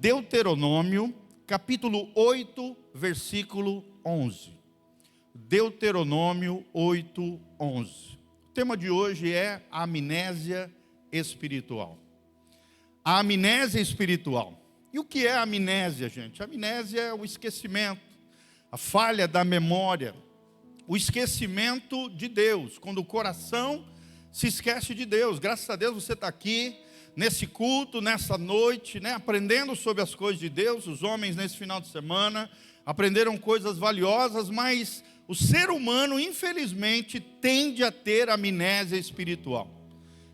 Deuteronômio, capítulo 8, versículo 11. Deuteronômio 8, 11. O tema de hoje é a amnésia espiritual. A amnésia espiritual. E o que é a amnésia, gente? A amnésia é o esquecimento, a falha da memória, o esquecimento de Deus, quando o coração se esquece de Deus. Graças a Deus você está aqui, nesse culto, nessa noite, aprendendo sobre as coisas de Deus. Os homens nesse final de semana aprenderam coisas valiosas, mas o ser humano, infelizmente, tende a ter amnésia espiritual.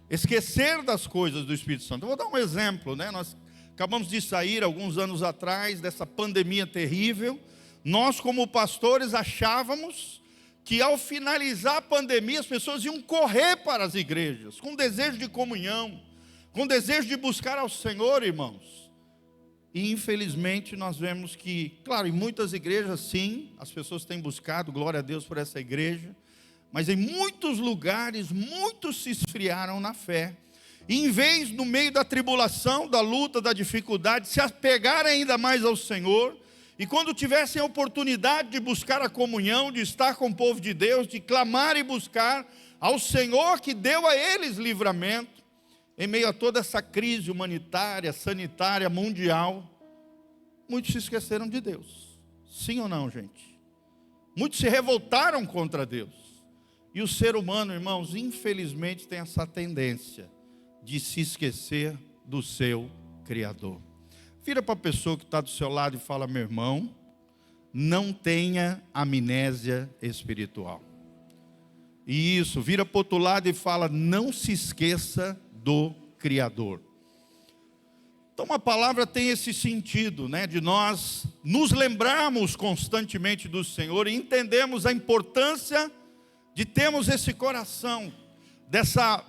Esquecer das coisas do Espírito Santo. Eu vou dar um exemplo, Nós acabamos de sair, alguns anos atrás, dessa pandemia terrível. Nós, como pastores, achávamos que ao finalizar a pandemia, as pessoas iam correr para as igrejas, com desejo de comunhão, com desejo de buscar ao Senhor, irmãos. E infelizmente nós vemos que, claro, em muitas igrejas sim, as pessoas têm buscado, glória a Deus por essa igreja, mas em muitos lugares, muitos se esfriaram na fé. E em vez, no meio da tribulação, da luta, da dificuldade, se apegarem ainda mais ao Senhor, e quando tivessem a oportunidade de buscar a comunhão, de estar com o povo de Deus, de clamar e buscar ao Senhor que deu a eles livramento, em meio a toda essa crise humanitária, sanitária, mundial, muitos se esqueceram de Deus. Sim ou não, gente? Muitos se revoltaram contra Deus. E o ser humano, irmãos, infelizmente tem essa tendência de se esquecer do seu Criador. Vira para a pessoa que está do seu lado e fala: meu irmão, não tenha amnésia espiritual. E isso, vira para o outro lado e fala: não se esqueça do Criador. Então a palavra tem esse sentido, de nós nos lembrarmos constantemente do Senhor e entendemos a importância de termos esse coração, dessa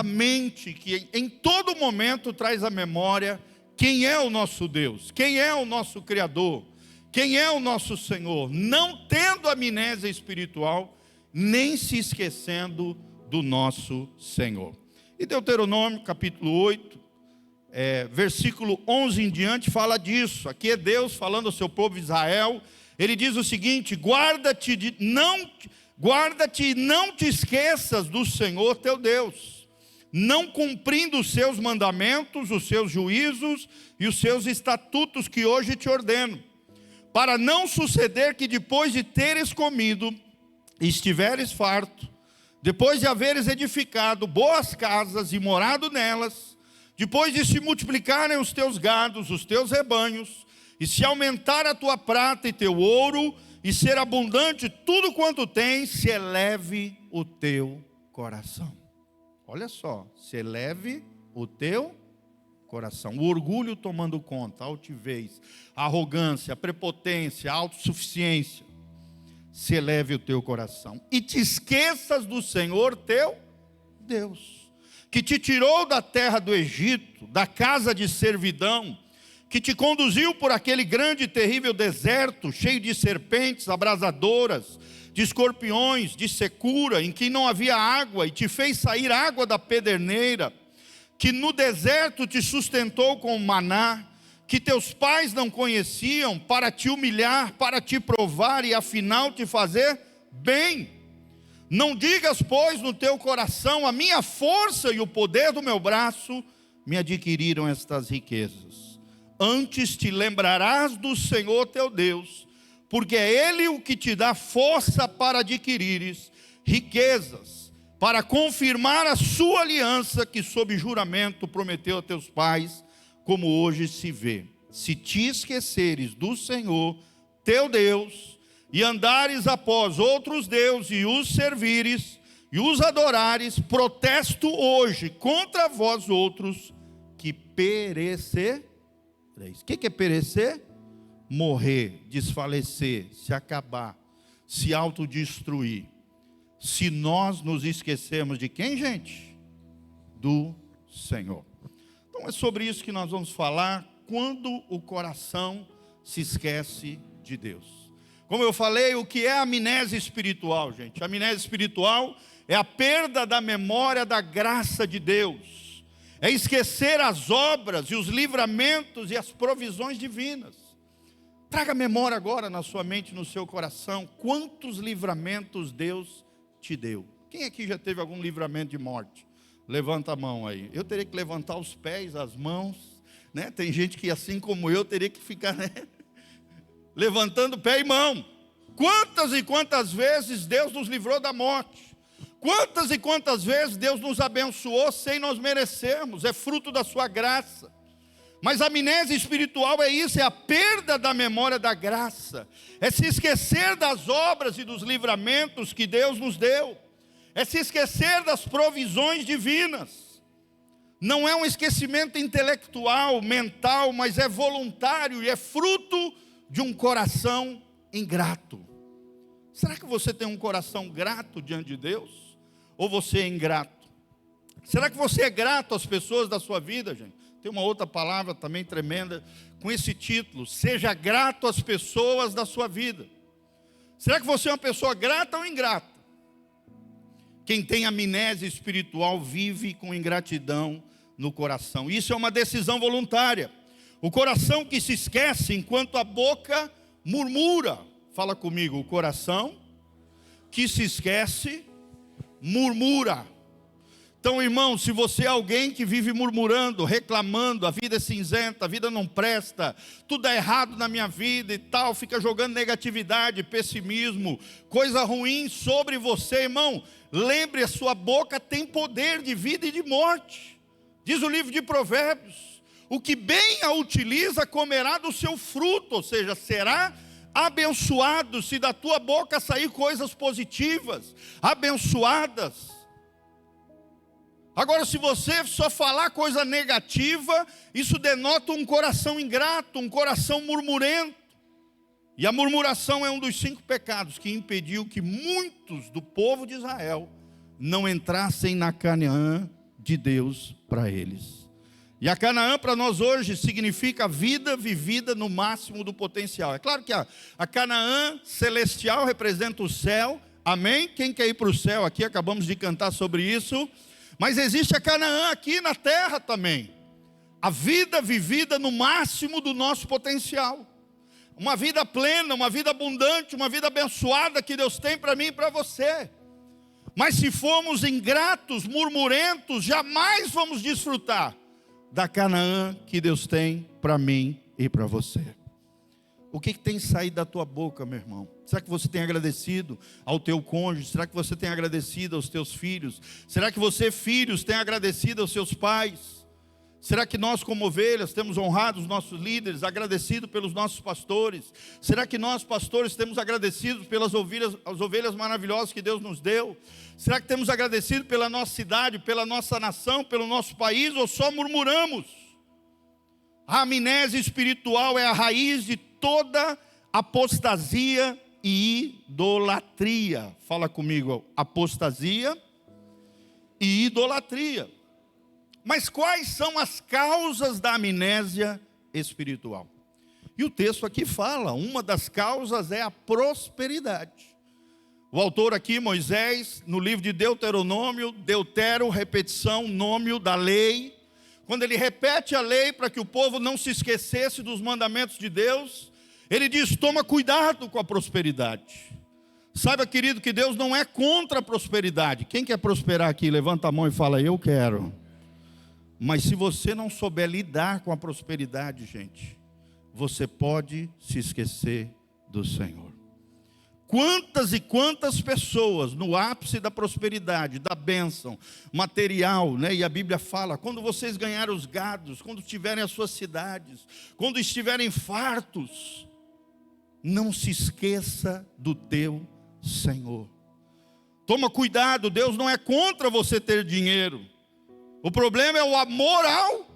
mente que em todo momento traz à memória quem é o nosso Deus, quem é o nosso Criador, quem é o nosso Senhor, não tendo amnésia espiritual, nem se esquecendo do nosso Senhor. E Deuteronômio capítulo 8, versículo 11 em diante fala disso. Aqui é Deus falando ao seu povo Israel. Ele diz o seguinte: guarda-te e não te esqueças do Senhor teu Deus, não cumprindo os seus mandamentos, os seus juízos e os seus estatutos que hoje te ordeno, para não suceder que depois de teres comido e estiveres farto, depois de haveres edificado boas casas e morado nelas, depois de se multiplicarem os teus gados, os teus rebanhos, e se aumentar a tua prata e teu ouro, e ser abundante tudo quanto tens, se eleve o teu coração. Olha só, se eleve o teu coração. O orgulho tomando conta, a altivez, a arrogância, a prepotência, a autossuficiência. Se eleve o teu coração. E te esqueças do Senhor teu Deus, que te tirou da terra do Egito, da casa de servidão, que te conduziu por aquele grande e terrível deserto, cheio de serpentes abrasadoras, de escorpiões, de secura, em que não havia água, e te fez sair água da pederneira, que no deserto te sustentou com maná, que teus pais não conheciam, para te humilhar, para te provar e afinal te fazer bem. Não digas, pois, no teu coração: a minha força e o poder do meu braço me adquiriram estas riquezas. Antes te lembrarás do Senhor teu Deus, porque é Ele o que te dá força para adquirires riquezas, para confirmar a sua aliança que sob juramento prometeu a teus pais, como hoje se vê. Se te esqueceres do Senhor teu Deus, e andares após outros deuses, e os servires, e os adorares, protesto hoje contra vós outros, que perecereis. O que é perecer? Morrer, desfalecer, se acabar, se autodestruir. Se nós nos esquecermos de quem, gente? Do Senhor. Então é sobre isso que nós vamos falar, quando o coração se esquece de Deus. Como eu falei, o que é a amnésia espiritual, gente? A amnésia espiritual é a perda da memória da graça de Deus. é esquecer as obras e os livramentos e as provisões divinas. Traga memória agora na sua mente, no seu coração, quantos livramentos Deus te deu. Quem aqui já teve algum livramento de morte? Levanta a mão aí. Eu teria que levantar os pés, as mãos, né? Tem gente que, assim como eu, teria que ficar, né? Levantando pé e mão. Quantas e quantas vezes Deus nos livrou da morte? Quantas e quantas vezes Deus nos abençoou sem nós merecermos? É fruto da sua graça. Mas a amnésia espiritual é isso, é a perda da memória da graça. É se esquecer das obras e dos livramentos que Deus nos deu. É se esquecer das provisões divinas. Não é um esquecimento intelectual, mental, mas é voluntário e é fruto de um coração ingrato. Será que você tem um coração grato diante de Deus? Ou você é ingrato? Será que você é grato às pessoas da sua vida, gente? Tem uma outra palavra também tremenda com esse título: seja grato às pessoas da sua vida. Será que você é uma pessoa grata ou ingrata? Quem tem amnésia espiritual vive com ingratidão no coração. Isso é uma decisão voluntária. O coração que se esquece enquanto a boca murmura. Fala comigo, o coração que se esquece, murmura. Então, irmão, se você é alguém que vive murmurando, reclamando, a vida é cinzenta, a vida não presta, tudo é errado na minha vida e tal, fica jogando negatividade, pessimismo, coisa ruim sobre você, irmão, lembre, a sua boca tem poder de vida e de morte. Diz o livro de Provérbios: o que bem a utiliza comerá do seu fruto, ou seja, será abençoado se da tua boca sair coisas positivas, abençoadas. Agora, se você só falar coisa negativa, isso denota um coração ingrato, um coração murmurento. E a murmuração é um dos 5 pecados que impediu que muitos do povo de Israel não entrassem na Canaã de Deus para eles. E a Canaã para nós hoje significa vida vivida no máximo do potencial. É claro que a Canaã celestial representa o céu, amém? Quem quer ir para o céu aqui, acabamos de cantar sobre isso. Mas existe a Canaã aqui na terra também. A vida vivida no máximo do nosso potencial. Uma vida plena, uma vida abundante, uma vida abençoada que Deus tem para mim e para você. Mas se formos ingratos, murmurentos, jamais vamos desfrutar da Canaã que Deus tem para mim e para você. O que tem saído da tua boca, meu irmão? Será que você tem agradecido ao teu cônjuge? Será que você tem agradecido aos teus filhos? Será que você, filhos, tem agradecido aos seus pais? Será que nós, como ovelhas, temos honrado os nossos líderes, agradecido pelos nossos pastores? Será que nós, pastores, temos agradecido pelas as ovelhas maravilhosas que Deus nos deu? Será que temos agradecido pela nossa cidade, pela nossa nação, pelo nosso país, ou só murmuramos? A amnésia espiritual é a raiz de toda apostasia e idolatria. Fala comigo, apostasia e idolatria. Mas quais são as causas da amnésia espiritual? E o texto aqui fala, uma das causas é a prosperidade. O autor aqui, Moisés, no livro de Deuteronômio, Deutero, repetição, nômio da lei. Quando ele repete a lei para que o povo não se esquecesse dos mandamentos de Deus, ele diz: toma cuidado com a prosperidade. Saiba, querido, que Deus não é contra a prosperidade. Quem quer prosperar aqui? Levanta a mão e fala: eu quero. Mas se você não souber lidar com a prosperidade, gente, você pode se esquecer do Senhor. Quantas e quantas pessoas no ápice da prosperidade, da bênção material, né? E a Bíblia fala, quando vocês ganharem os gados, quando tiverem as suas cidades, quando estiverem fartos, não se esqueça do teu Senhor. Toma cuidado, Deus não é contra você ter dinheiro. O problema é o amor ao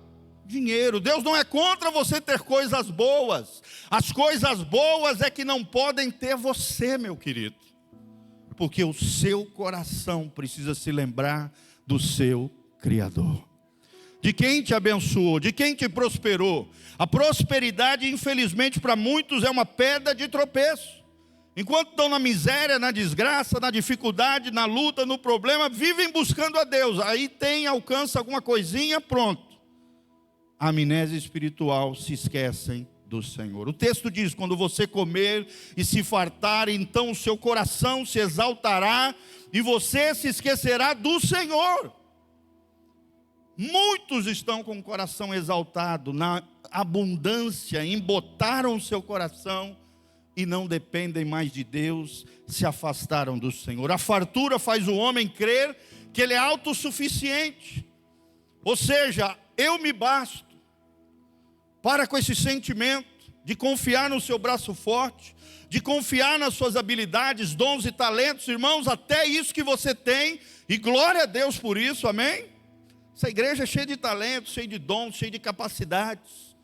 dinheiro. Deus não é contra você ter coisas boas. As coisas boas é que não podem ter você, meu querido. Porque o seu coração precisa se lembrar do seu Criador. De quem te abençoou, de quem te prosperou. A prosperidade, infelizmente, para muitos é uma pedra de tropeço. Enquanto estão na miséria, na desgraça, na dificuldade, na luta, no problema, vivem buscando a Deus. Aí alcança alguma coisinha, pronto. a amnésia espiritual, se esquecem do Senhor. O texto diz: quando você comer e se fartar, então o seu coração se exaltará e você se esquecerá do Senhor. Muitos estão com o coração exaltado, na abundância, embotaram o seu coração e não dependem mais de Deus, se afastaram do Senhor. A fartura faz o homem crer que ele é autossuficiente, ou seja, eu me basto. Para com esse sentimento de confiar no seu braço forte, de confiar nas suas habilidades, dons e talentos. Irmãos, até isso que você tem, e glória a Deus por isso, amém? Essa igreja é cheia de talentos, cheia de dons, cheia de capacidades,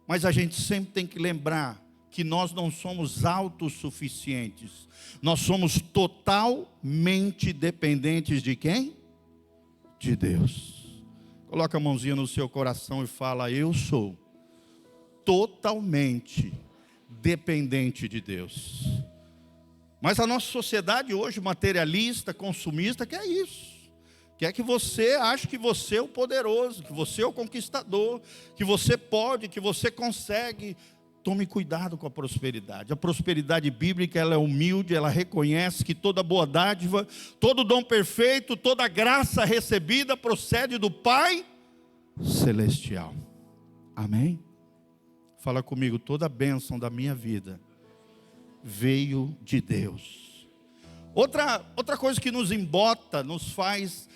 mas a gente sempre tem que lembrar que nós não somos autossuficientes, nós somos totalmente dependentes de quem? De Deus. Coloca a mãozinha no seu coração e fala: eu sou totalmente dependente de Deus. Mas a nossa sociedade hoje, materialista, consumista, quer isso. Quer que você ache que você é o poderoso, que você é o conquistador, que você pode, que você consegue. Tome cuidado com a prosperidade. A prosperidade bíblica, ela é humilde, ela reconhece que toda boa dádiva, todo dom perfeito, toda graça recebida procede do Pai Celestial. Amém? Fala comigo: toda bênção da minha vida veio de Deus. Outra coisa que nos embota, nos faz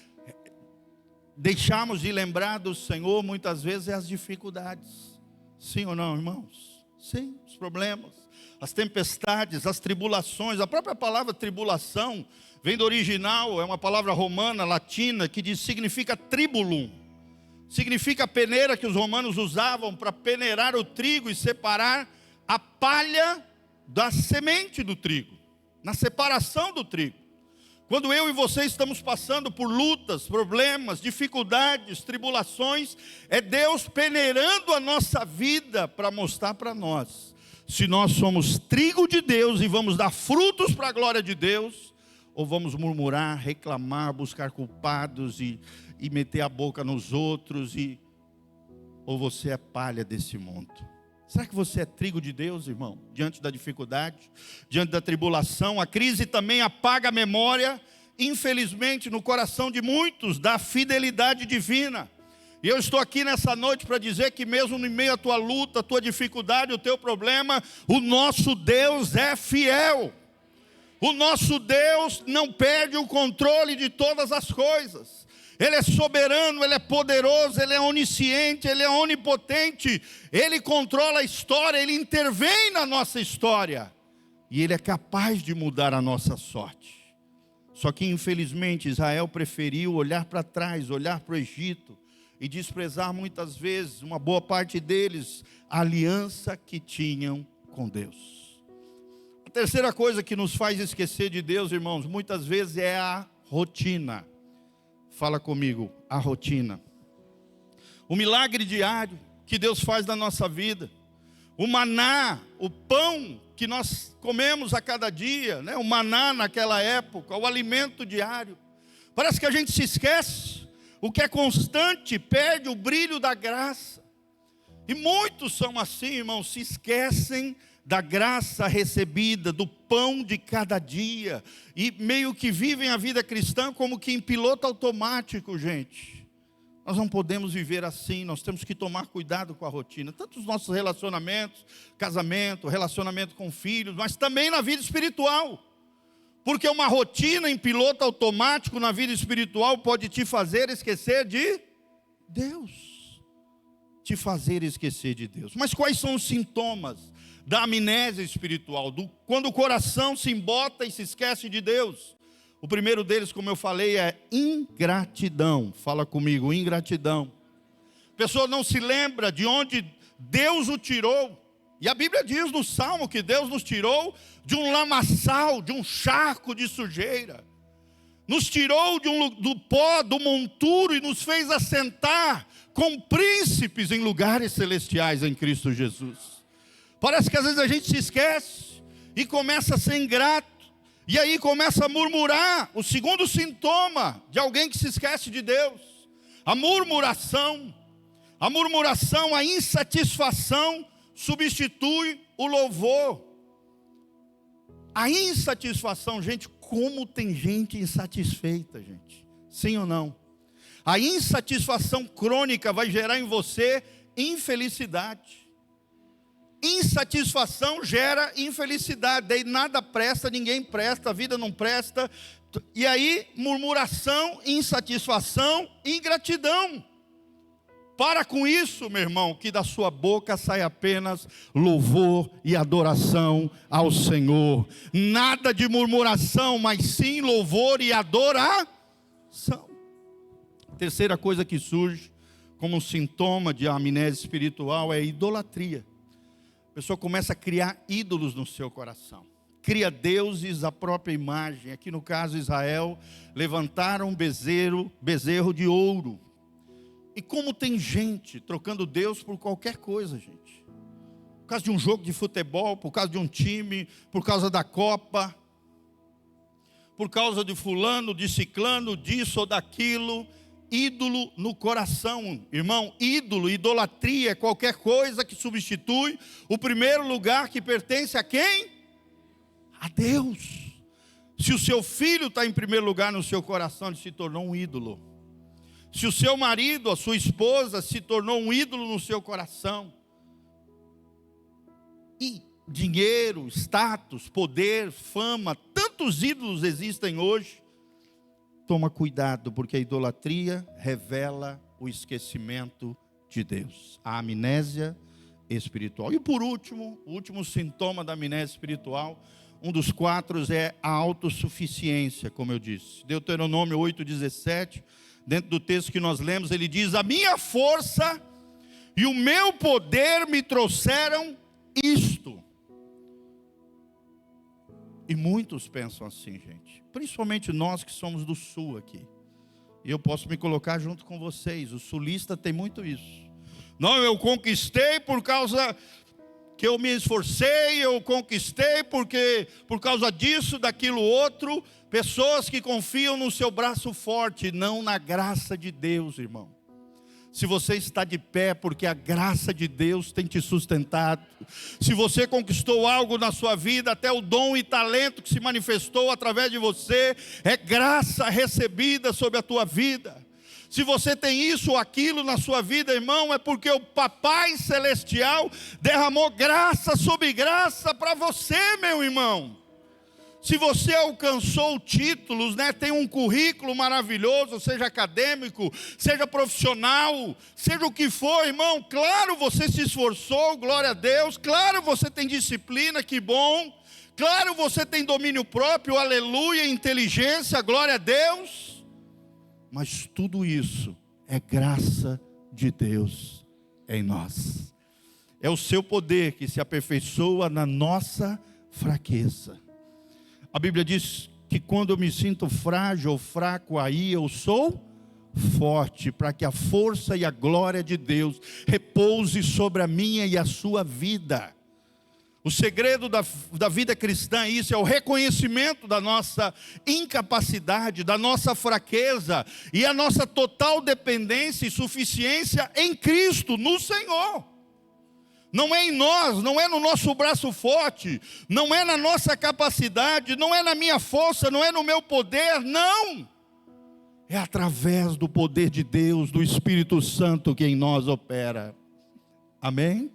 deixarmos de lembrar do Senhor, muitas vezes, é as dificuldades. Sim ou não, irmãos? Sim, os problemas, as tempestades, as tribulações. A própria palavra tribulação vem do original, é uma palavra romana, latina, que significa tribulum. Significa a peneira que os romanos usavam para peneirar o trigo e separar a palha da semente do trigo, na separação do trigo. Quando eu e você estamos passando por lutas, problemas, dificuldades, tribulações, é Deus peneirando a nossa vida para mostrar para nós se nós somos trigo de Deus e vamos dar frutos para a glória de Deus, ou vamos murmurar, reclamar, buscar culpados e meter a boca nos outros, ou você é palha desse mundo. Será que você é trigo de Deus, irmão? Diante da dificuldade, diante da tribulação, a crise também apaga a memória, infelizmente, no coração de muitos, da fidelidade divina. E eu estou aqui nessa noite para dizer que mesmo no meio à tua luta, à tua dificuldade, o teu problema, o nosso Deus é fiel. O nosso Deus não perde o controle de todas as coisas. Ele é soberano, Ele é poderoso, Ele é onisciente, Ele é onipotente. Ele controla a história, Ele intervém na nossa história. E Ele é capaz de mudar a nossa sorte. Só que infelizmente Israel preferiu olhar para trás, olhar para o Egito e desprezar muitas vezes, uma boa parte deles, a aliança que tinham com Deus. A terceira coisa que nos faz esquecer de Deus, irmãos, muitas vezes é a rotina. Fala comigo, a rotina. O milagre diário que Deus faz na nossa vida. O maná, o pão que nós comemos a cada dia, né? O maná naquela época, o alimento diário. Parece que a gente se esquece. O que é constante perde o brilho da graça. E muitos são assim, irmãos, se esquecem da graça recebida, do pão de cada dia, e meio que vivem a vida cristã como que em piloto automático, gente. Nós não podemos viver assim, nós temos que tomar cuidado com a rotina, tanto os nossos relacionamentos, casamento, relacionamento com filhos, mas também na vida espiritual, porque uma rotina em piloto automático na vida espiritual pode te fazer esquecer de Deus, te fazer esquecer de Deus. Mas quais são os sintomas da amnésia espiritual, quando o coração se embota e se esquece de Deus? O primeiro deles, como eu falei, é ingratidão. Fala comigo, ingratidão. A pessoa não se lembra de onde Deus o tirou. E a Bíblia diz no Salmo que Deus nos tirou de um lamaçal, de um charco de sujeira. Nos tirou do pó, do monturo, e nos fez assentar com príncipes em lugares celestiais em Cristo Jesus. Parece que às vezes a gente se esquece e começa a ser ingrato. E aí começa a murmurar. O segundo sintoma de alguém que se esquece de Deus: a murmuração. A murmuração, a insatisfação substitui o louvor. A insatisfação, gente, como tem gente insatisfeita, gente. Sim ou não? A insatisfação crônica vai gerar em você infelicidade. Insatisfação gera infelicidade. Daí nada presta, ninguém presta, a vida não presta. E aí, murmuração, insatisfação, ingratidão. Para com isso, meu irmão, que da sua boca sai apenas louvor e adoração ao Senhor. Nada de murmuração, mas sim louvor e adoração. Terceira coisa que surge como um sintoma de amnésia espiritual é a idolatria. A pessoa começa a criar ídolos no seu coração. Cria deuses à própria imagem. Aqui no caso Israel, levantaram um bezerro de ouro. E como tem gente trocando Deus por qualquer coisa, gente. Por causa de um jogo de futebol, por causa de um time, por causa da Copa, por causa de fulano, de ciclano, disso ou daquilo. Ídolo no coração, irmão. Ídolo, idolatria é qualquer coisa que substitui o primeiro lugar que pertence a quem? A Deus. Se o seu filho está em primeiro lugar no seu coração, ele se tornou um ídolo. Se o seu marido, a sua esposa se tornou um ídolo no seu coração. E dinheiro, status, poder, fama, tantos ídolos existem hoje. Toma cuidado, porque a idolatria revela o esquecimento de Deus. A amnésia espiritual. E por último, o último sintoma da amnésia espiritual, um dos 4 é a autossuficiência, como eu disse. Deuteronômio 8,17, dentro do texto que nós lemos, ele diz: a minha força e o meu poder me trouxeram isto. E muitos pensam assim, gente. Principalmente nós que somos do sul aqui. E eu posso me colocar junto com vocês. O sulista tem muito isso. Não, eu conquistei por causa que eu me esforcei. Eu conquistei porque por causa disso, daquilo outro. Pessoas que confiam no seu braço forte, não na graça de Deus, irmão. Se você está de pé, porque a graça de Deus tem te sustentado. Se você conquistou algo na sua vida, até o dom e talento que se manifestou através de você, é graça recebida sobre a tua vida. Se você tem isso ou aquilo na sua vida, irmão, é porque o Papai Celestial derramou graça sobre graça para você, meu irmão. Se você alcançou títulos, né, tem um currículo maravilhoso, seja acadêmico, seja profissional, seja o que for, irmão, claro, você se esforçou, glória a Deus, claro, você tem disciplina, que bom, claro, você tem domínio próprio, aleluia, inteligência, glória a Deus, mas tudo isso é graça de Deus em nós. É o seu poder que se aperfeiçoa na nossa fraqueza. A Bíblia diz que quando eu me sinto frágil ou fraco, aí eu sou forte, para que a força e a glória de Deus repouse sobre a minha e a sua vida. O segredo da vida cristã é isso, é o reconhecimento da nossa incapacidade, da nossa fraqueza e a nossa total dependência e suficiência em Cristo, no Senhor. Não é em nós, não é no nosso braço forte, não é na nossa capacidade, não é na minha força, não é no meu poder, não. É através do poder de Deus, do Espírito Santo que em nós opera. Amém?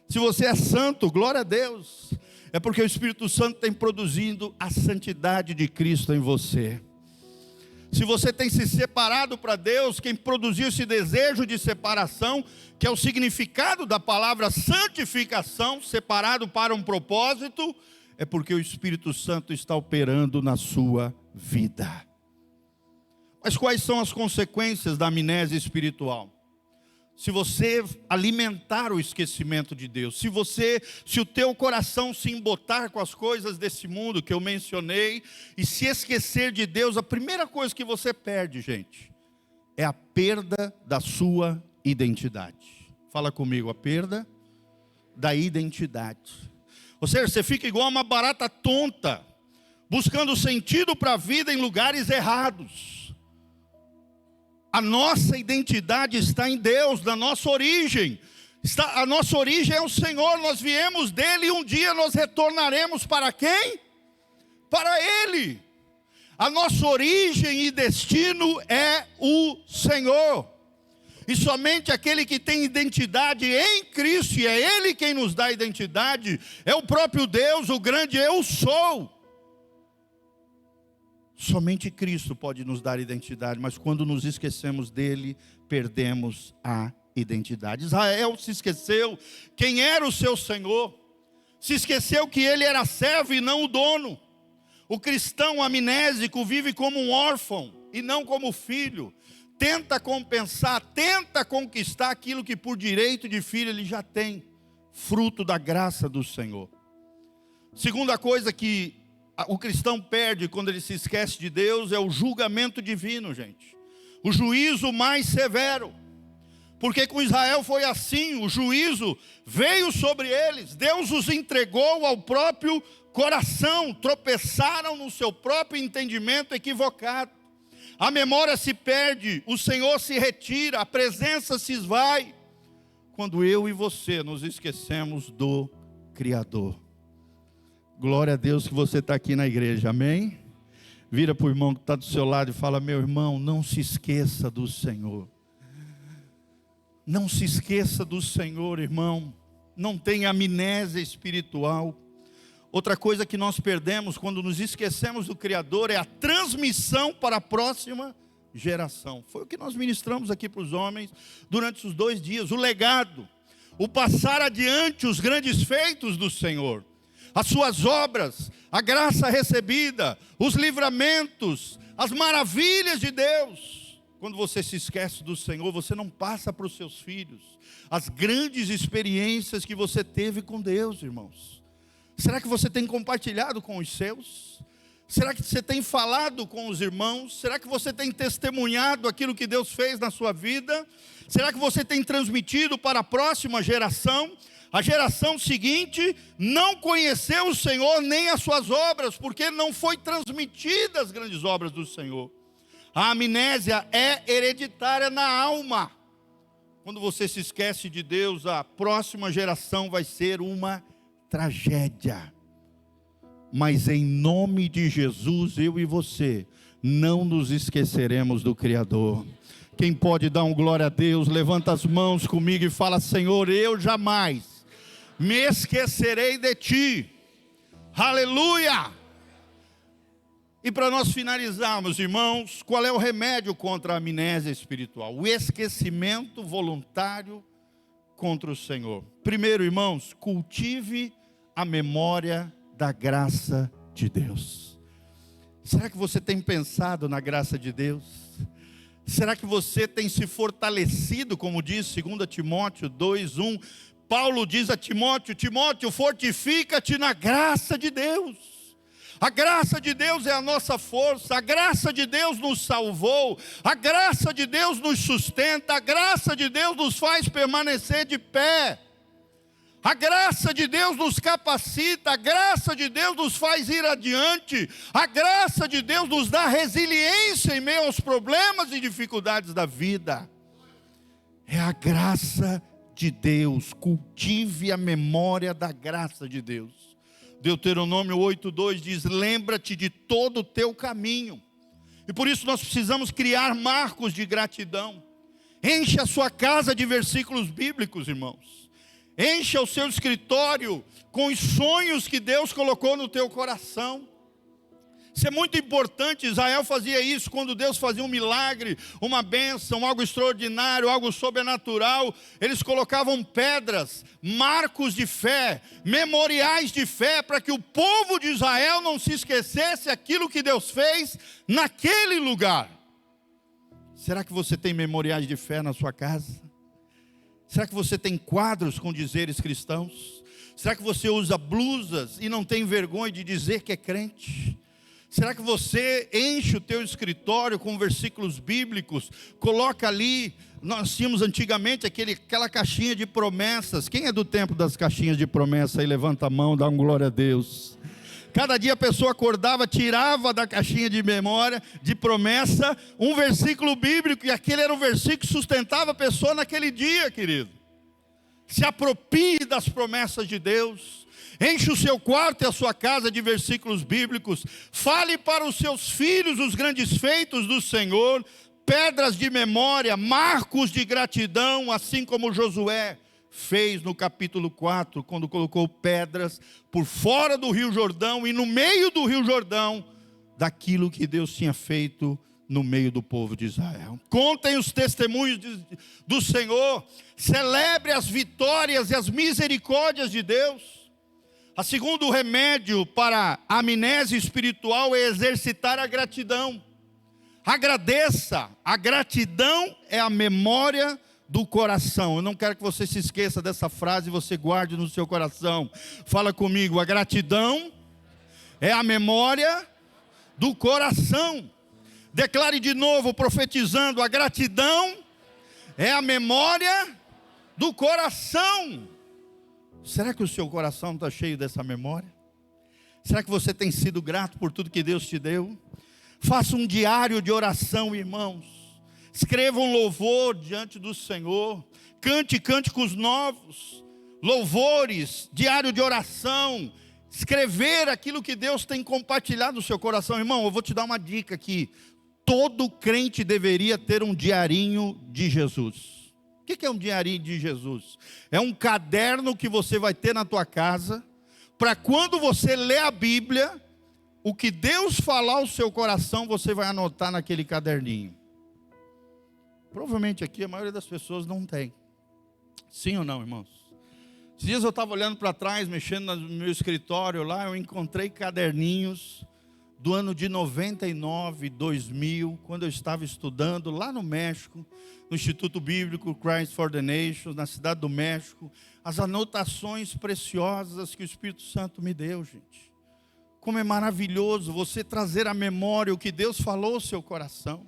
Se você é santo, glória a Deus. É porque o Espírito Santo tem produzindo a santidade de Cristo em você. Se você tem se separado para Deus, quem produziu esse desejo de separação, que é o significado da palavra santificação, separado para um propósito, é porque o Espírito Santo está operando na sua vida. Mas quais são as consequências da amnésia espiritual? Se você alimentar o esquecimento de Deus, se o teu coração se embotar com as coisas desse mundo que eu mencionei, e se esquecer de Deus, a primeira coisa que você perde, gente, é a perda da sua identidade. Fala comigo, a perda da identidade. Ou seja, você fica igual uma barata tonta, buscando sentido para a vida em lugares errados. A nossa identidade está em Deus, na nossa origem. A nossa origem é o Senhor, nós viemos dele e um dia nós retornaremos para quem? Para Ele. A nossa origem e destino é o Senhor. E somente aquele que tem identidade em Cristo, e é Ele quem nos dá identidade, é o próprio Deus, o grande eu sou. Somente Cristo pode nos dar identidade, mas quando nos esquecemos dele, perdemos a identidade. Israel se esqueceu quem era o seu Senhor, se esqueceu que ele era servo e não o dono. O cristão amnésico vive como um órfão e não como filho. Tenta compensar, tenta conquistar aquilo que por direito de filho ele já tem, fruto da graça do Senhor. Segunda coisa que o cristão perde quando ele se esquece de Deus é o julgamento divino, gente. O juízo mais severo. Porque com Israel foi assim, o juízo veio sobre eles, Deus os entregou ao próprio coração, tropeçaram no seu próprio entendimento equivocado. A memória se perde, o Senhor se retira, a presença se esvai, quando eu e você nos esquecemos do Criador. Glória a Deus que você está aqui na igreja, amém? Vira para o irmão que está do seu lado e fala: meu irmão, não se esqueça do Senhor. Não se esqueça do Senhor, irmão. Não tenha amnésia espiritual. Outra coisa que nós perdemos quando nos esquecemos do Criador é a transmissão para a próxima geração. Foi o que nós ministramos aqui para os homens durante os 2 dias. O legado, o passar adiante os grandes feitos do Senhor, as suas obras, a graça recebida, os livramentos, as maravilhas de Deus. Quando você se esquece do Senhor, você não passa para os seus filhos as grandes experiências que você teve com Deus, irmãos. Será que você tem compartilhado com os seus? Será que você tem falado com os irmãos? Será que você tem testemunhado aquilo que Deus fez na sua vida? Será que você tem transmitido para a próxima geração? A geração seguinte não conheceu o Senhor nem as suas obras, porque não foi transmitida as grandes obras do Senhor. A amnésia é hereditária na alma. Quando você se esquece de Deus, a próxima geração vai ser uma tragédia. Mas em nome de Jesus, eu e você não nos esqueceremos do Criador. Quem pode dar um glória a Deus, levanta as mãos comigo e fala: Senhor, eu jamais me esquecerei de Ti. Aleluia! E para nós finalizarmos, irmãos, qual é o remédio contra a amnésia espiritual? O esquecimento voluntário contra o Senhor. Primeiro, irmãos, cultive a memória da graça de Deus. Será que você tem pensado na graça de Deus? Será que você tem se fortalecido, como diz 2 Timóteo 2:1? Paulo diz a Timóteo: Timóteo, fortifica-te na graça de Deus. A graça de Deus é a nossa força, a graça de Deus nos salvou, a graça de Deus nos sustenta, a graça de Deus nos faz permanecer de pé, a graça de Deus nos capacita, a graça de Deus nos faz ir adiante, a graça de Deus nos dá resiliência em meio aos problemas e dificuldades da vida. É a graça de Deus, cultive a memória da graça de Deus. Deuteronômio 8:2 diz: lembra-te de todo o teu caminho. E por isso nós precisamos criar marcos de gratidão. Enche a sua casa de versículos bíblicos, irmãos. Encha o seu escritório com os sonhos que Deus colocou no teu coração. Isso é muito importante. Israel fazia isso quando Deus fazia um milagre, uma bênção, algo extraordinário, algo sobrenatural. Eles colocavam pedras, marcos de fé, memoriais de fé, para que o povo de Israel não se esquecesse aquilo que Deus fez naquele lugar. Será que você tem memoriais de fé na sua casa? Será que você tem quadros com dizeres cristãos? Será que você usa blusas e não tem vergonha de dizer que é crente? Será que você enche o teu escritório com versículos bíblicos? Coloca ali, nós tínhamos antigamente aquela caixinha de promessas. Quem é do tempo das caixinhas de promessa aí? Levanta a mão, dá um glória a Deus. Cada dia a pessoa acordava, tirava da caixinha de memória, de promessa, um versículo bíblico, e aquele era o versículo que sustentava a pessoa naquele dia, querido. Se aproprie das promessas de Deus. Enche o seu quarto e a sua casa de versículos bíblicos. Fale para os seus filhos os grandes feitos do Senhor. Pedras de memória, marcos de gratidão, assim como Josué fez no capítulo 4, quando colocou pedras por fora do rio Jordão e no meio do rio Jordão, daquilo que Deus tinha feito no meio do povo de Israel. Contem os testemunhos do Senhor, celebre as vitórias e as misericórdias de Deus. O segundo remédio para a amnésia espiritual é exercitar a gratidão. Agradeça. A gratidão é a memória do coração. Eu não quero que você se esqueça dessa frase e você guarde no seu coração. Fala comigo, a gratidão é a memória do coração. Declare de novo, profetizando, a gratidão é a memória do coração. Será que o seu coração está cheio dessa memória? Será que você tem sido grato por tudo que Deus te deu? Faça um diário de oração, irmãos. Escreva um louvor diante do Senhor. Cante cânticos novos, louvores, diário de oração. Escrever aquilo que Deus tem compartilhado no seu coração. Irmão, eu vou te dar uma dica aqui. Todo crente deveria ter um diarinho de Jesus. O que é um diarinho de Jesus? É um caderno que você vai ter na tua casa, para quando você lê a Bíblia, o que Deus falar ao seu coração, você vai anotar naquele caderninho. Provavelmente aqui a maioria das pessoas não tem. Sim ou não, irmãos? Esses dias eu estava olhando para trás, mexendo no meu escritório lá, eu encontrei caderninhos do ano de 99, 2000, quando eu estava estudando lá no México, no Instituto Bíblico Christ for the Nations, na cidade do México, as anotações preciosas que o Espírito Santo me deu, gente. Como é maravilhoso você trazer à memória o que Deus falou ao seu coração,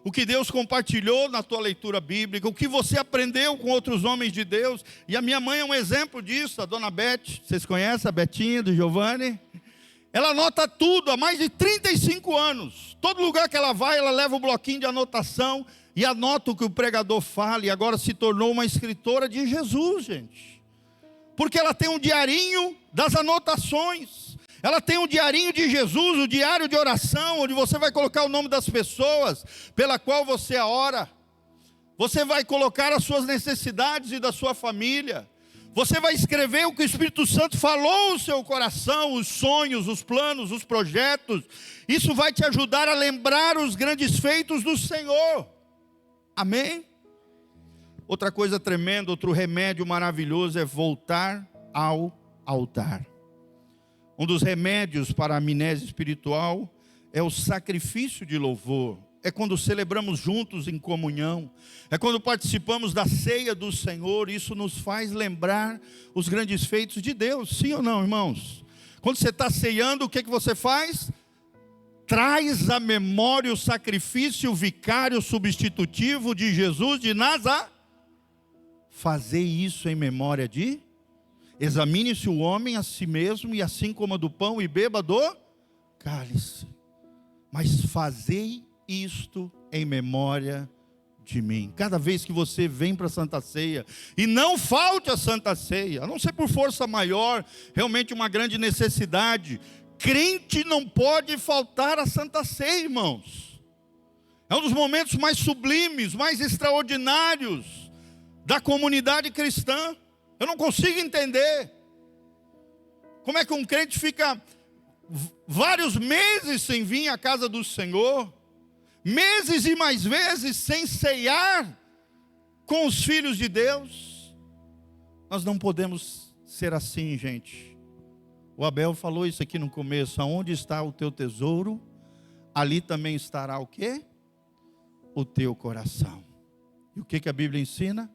o que Deus compartilhou na tua leitura bíblica, o que você aprendeu com outros homens de Deus. E a minha mãe é um exemplo disso, a dona Beth. Vocês conhecem a Betinha do Giovanni? Ela anota tudo há mais de 35 anos. Todo lugar que ela vai, ela leva um bloquinho de anotação e anota o que o pregador fala. E agora se tornou uma escritora de Jesus, gente. Porque ela tem um diarinho das anotações. Ela tem um diarinho de Jesus, o diário de oração, onde você vai colocar o nome das pessoas pela qual você ora. Você vai colocar as suas necessidades e da sua família. Você vai escrever o que o Espírito Santo falou no seu coração, os sonhos, os planos, os projetos. Isso vai te ajudar a lembrar os grandes feitos do Senhor. Amém? Outra coisa tremenda, outro remédio maravilhoso é voltar ao altar. Um dos remédios para a amnésia espiritual é o sacrifício de louvor. É quando celebramos juntos em comunhão. É quando participamos da ceia do Senhor. Isso nos faz lembrar os grandes feitos de Deus. Sim ou não, irmãos? Quando você está ceando, o que você faz? Traz à memória o sacrifício vicário substitutivo de Jesus de Nazaré. Fazer isso em memória de... Examine-se o homem a si mesmo, e assim coma do pão e beba do cálice. Mas fazei isto em memória de mim. Cada vez que você vem para a Santa Ceia, e não falte a Santa Ceia, a não ser por força maior, realmente uma grande necessidade, crente não pode faltar a Santa Ceia, irmãos. É um dos momentos mais sublimes, mais extraordinários da comunidade cristã. Eu não consigo entender como é que um crente fica vários meses sem vir à casa do Senhor, meses e mais vezes sem ceiar com os filhos de Deus. Nós não podemos ser assim, gente. O Abel falou isso aqui no começo: aonde está o teu tesouro, ali também estará o quê? O teu coração. E o que a Bíblia ensina?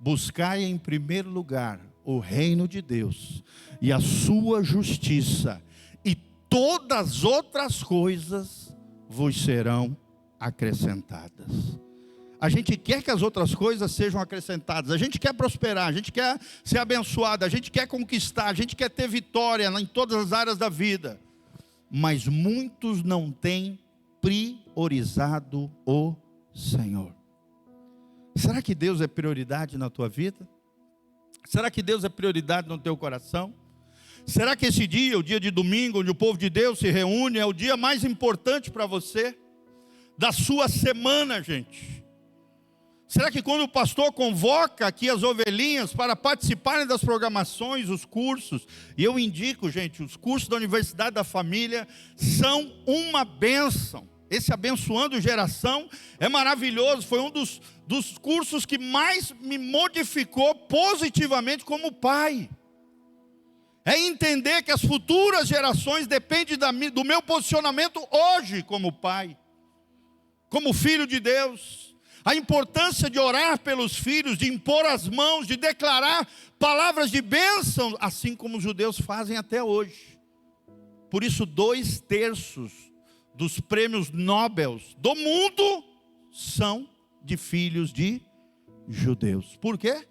Buscai em primeiro lugar o reino de Deus e a sua justiça, e todas as outras coisas vos serão acrescentadas. A gente quer que as outras coisas sejam acrescentadas, a gente quer prosperar, a gente quer ser abençoado, a gente quer conquistar, a gente quer ter vitória em todas as áreas da vida. mas muitos não têm priorizado o Senhor. Será que Deus é prioridade na tua vida? Será que Deus é prioridade no teu coração? Será que esse dia, o dia de domingo, onde o povo de Deus se reúne, é o dia mais importante para você? Da sua semana, gente. Será que quando o pastor convoca aqui as ovelhinhas para participarem das programações, os cursos, e eu indico, gente, os cursos da Universidade da Família são uma bênção. Esse Abençoando Geração é maravilhoso, foi um dos cursos que mais me modificou positivamente como pai. É entender que as futuras gerações dependem do meu posicionamento hoje como pai, como filho de Deus. A importância de orar pelos filhos, de impor as mãos, de declarar palavras de bênção, assim como os judeus fazem até hoje. Por isso 2/3 dos prêmios Nobel do mundo são de filhos de judeus. Por quê?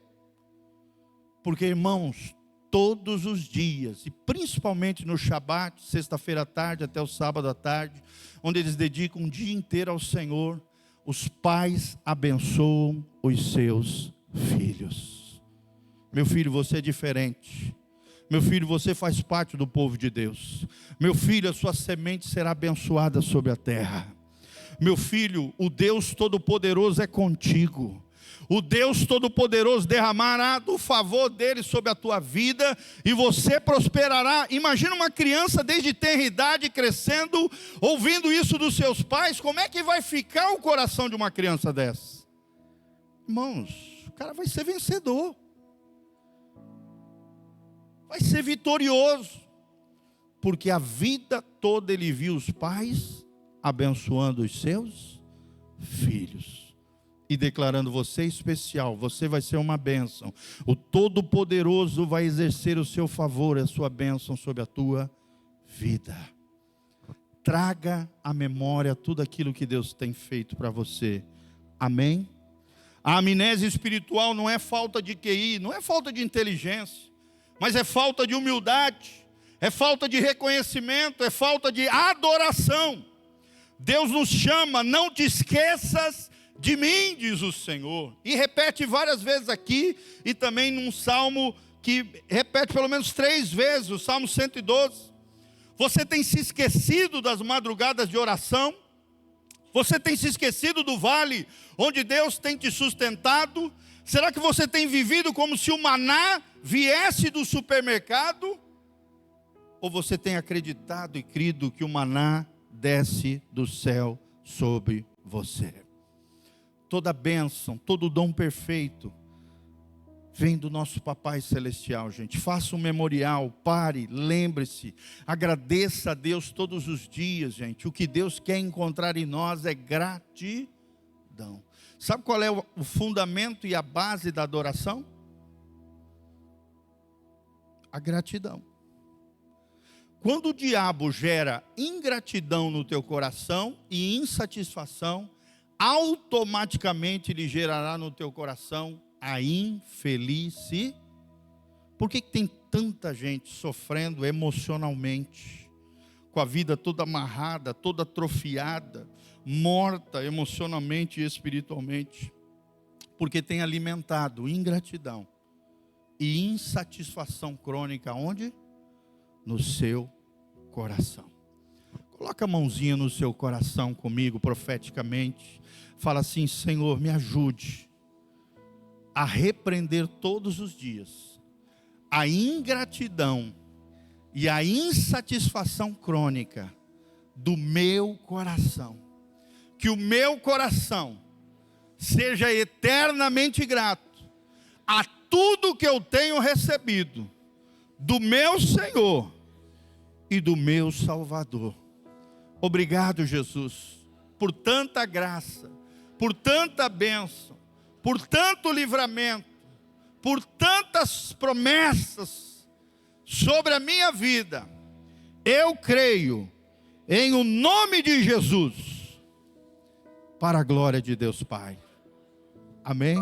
Porque, irmãos, todos os dias, e principalmente no Shabat, sexta-feira à tarde até o sábado à tarde, onde eles dedicam um dia inteiro ao Senhor, os pais abençoam os seus filhos. Meu filho, você é diferente. Meu filho, você faz parte do povo de Deus. Meu filho, a sua semente será abençoada sobre a terra. Meu filho, o Deus Todo-Poderoso é contigo. O Deus Todo-Poderoso derramará do favor dele sobre a tua vida e você prosperará. Imagina uma criança desde tenra idade crescendo, ouvindo isso dos seus pais. Como é que vai ficar o coração de uma criança dessa? Irmãos, o cara vai ser vencedor. Vai ser vitorioso. Porque a vida toda ele viu os pais abençoando os seus filhos. E declarando, você é especial, você vai ser uma bênção. O Todo-Poderoso vai exercer o seu favor, a sua bênção sobre a tua vida. Traga à memória tudo aquilo que Deus tem feito para você. Amém? A amnésia espiritual não é falta de QI, não é falta de inteligência, mas é falta de humildade, é falta de reconhecimento, é falta de adoração. Deus nos chama, não te esqueças de mim, diz o Senhor, e repete várias vezes aqui, e também num salmo que repete pelo menos 3 vezes, o Salmo 112. Você tem se esquecido das madrugadas de oração? Você tem se esquecido do vale onde Deus tem te sustentado? Será que você tem vivido como se o maná viesse do supermercado? Ou você tem acreditado e crido que o maná desce do céu sobre você? Toda bênção, todo dom perfeito vem do nosso Papai Celestial, gente. Faça um memorial, pare, lembre-se, agradeça a Deus todos os dias, gente. O que Deus quer encontrar em nós é gratidão. Sabe qual é o fundamento e a base da adoração? A gratidão. Quando o diabo gera ingratidão no teu coração e insatisfação, automaticamente ele gerará no teu coração a infelicidade. Por que tem tanta gente sofrendo emocionalmente, com a vida toda amarrada, toda atrofiada, morta emocionalmente e espiritualmente? Porque tem alimentado ingratidão e insatisfação crônica. Onde? No seu coração. Coloca a mãozinha no seu coração comigo, profeticamente. Fala assim: Senhor, me ajude a repreender todos os dias a ingratidão e a insatisfação crônica do meu coração. Que o meu coração seja eternamente grato a tudo que eu tenho recebido do meu Senhor e do meu Salvador. Obrigado, Jesus, por tanta graça, por tanta bênção, por tanto livramento, por tantas promessas sobre a minha vida. Eu creio em o nome de Jesus, para a glória de Deus Pai. Amém?